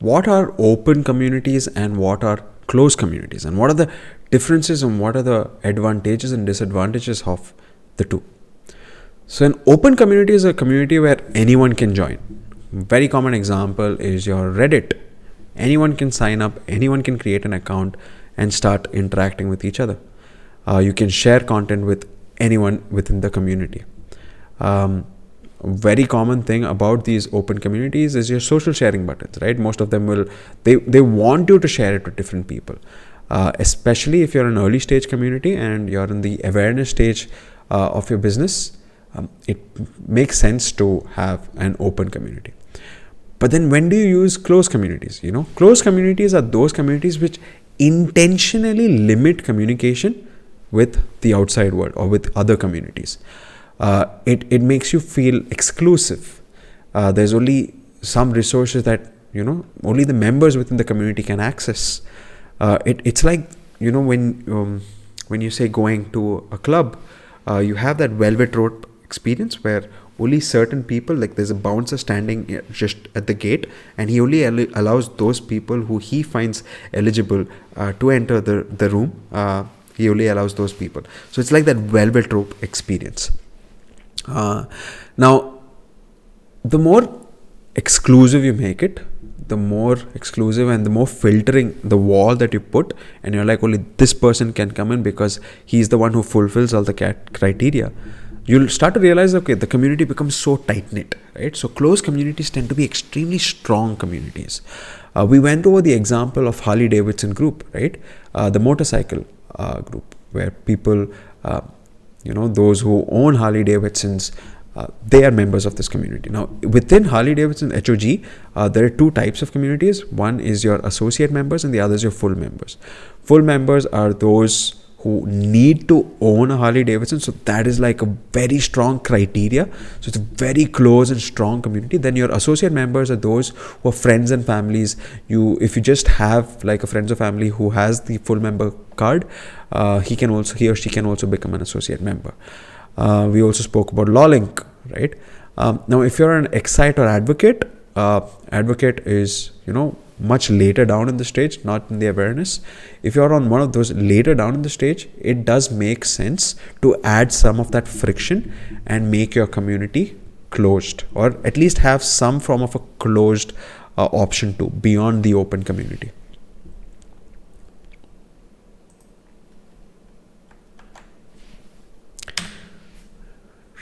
what are open communities and what are closed communities, and what are the differences and what are the advantages and disadvantages of the two. So an open community is a community where anyone can join. Very common example is your Reddit. Anyone can sign up, anyone can create an account and start interacting with each other. You can share content with anyone within the community. Very common thing about these open communities is your social sharing buttons, right? Most of them they want you to share it with different people, especially if you're an early stage community and you're in the awareness stage of your business. It makes sense to have an open community. But then when do you use closed communities? Closed communities are those communities which intentionally limit communication with the outside world or with other communities. It makes you feel exclusive. There's only some resources that only the members within the community can access. It's like when you say going to a club, you have that velvet rope experience where only certain people, like there's a bouncer standing just at the gate, and he only allows those people who he finds eligible to enter the room. He only allows those people. So it's like that velvet rope experience. Now, the more exclusive you make it, the more exclusive and the more filtering the wall that you put, and you're like, only this person can come in because he's the one who fulfills all the criteria, you'll start to realize, okay, the community becomes so tight-knit, right? So closed communities tend to be extremely strong communities. We went over the example of Harley-Davidson group, right? The motorcycle group, where people, those who own Harley-Davidsons, they are members of this community. Now, within Harley-Davidson HOG, there are two types of communities. One is your associate members and the other is your full members. Full members are those who need to own a Harley-Davidson. So that is like a very strong criteria. So it's a very close and strong community. Then your associate members are those who are friends and families. If you just have like a friends or family who has the full member card, he or she can also become an associate member. We also spoke about LawLink, right? Now, if you're an Excite or Advocate, Advocate is, much later down in the stage, not in the awareness. If you're on one of those later down in the stage, it does make sense to add some of that friction and make your community closed, or at least have some form of a closed option to beyond the open community.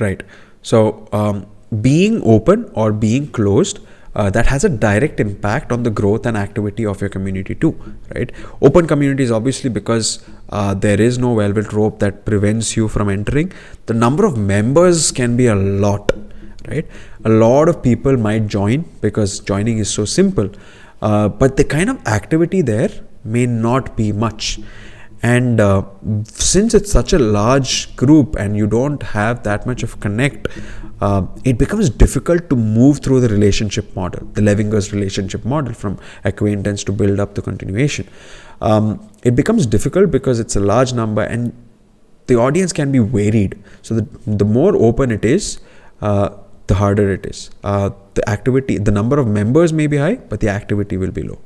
Right. So being open or being closed, that has a direct impact on the growth and activity of your community too, right? Open communities, obviously, because there is no velvet rope that prevents you from entering. The number of members can be a lot, right? A lot of people might join because joining is so simple, but the kind of activity there may not be much. And since it's such a large group and you don't have that much of connect, it becomes difficult to move through the relationship model, the Levinger's relationship model, from acquaintance to build up to continuation. It becomes difficult because it's a large number and the audience can be varied. So the more open it is, the harder it is. The number of members may be high, but the activity will be low.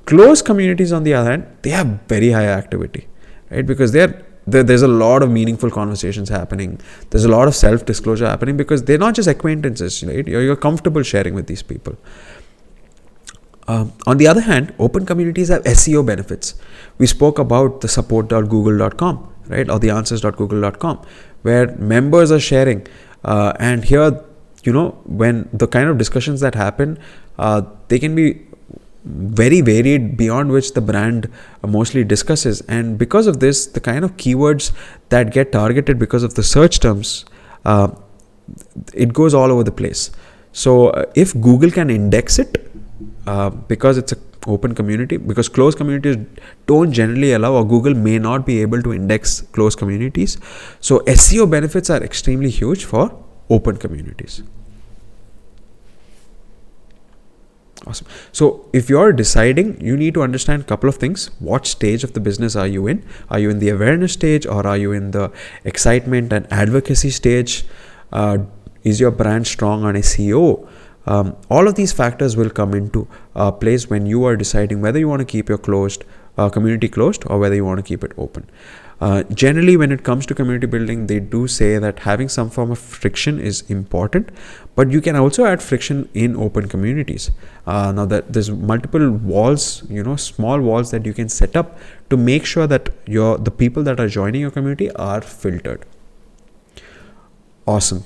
Closed communities, on the other hand, they have very high activity, right? Because there's a lot of meaningful conversations happening. There's a lot of self-disclosure happening because they're not just acquaintances, right? You're comfortable sharing with these people. On the other hand, open communities have SEO benefits. We spoke about the support.google.com, right? Or the answers.google.com, where members are sharing. And here, when the kind of discussions that happen, they can be very varied, beyond which the brand mostly discusses. And because of this, the kind of keywords that get targeted because of the search terms, it goes all over the place. So if Google can index it, because it's an open community, because closed communities don't generally allow, or Google may not be able to index closed communities. So SEO benefits are extremely huge for open communities. Awesome. So if you're deciding, you need to understand a couple of things. What stage of the business are you in? Are you in the awareness stage, or are you in the excitement and advocacy stage? Is your brand strong on SEO? All of these factors will come into place when you are deciding whether you want to keep your community closed or whether you want to keep it open. Generally, when it comes to community building, they do say that having some form of friction is important, but you can also add friction in open communities. Now that there's multiple walls, small walls that you can set up to make sure that the people that are joining your community are filtered. Awesome.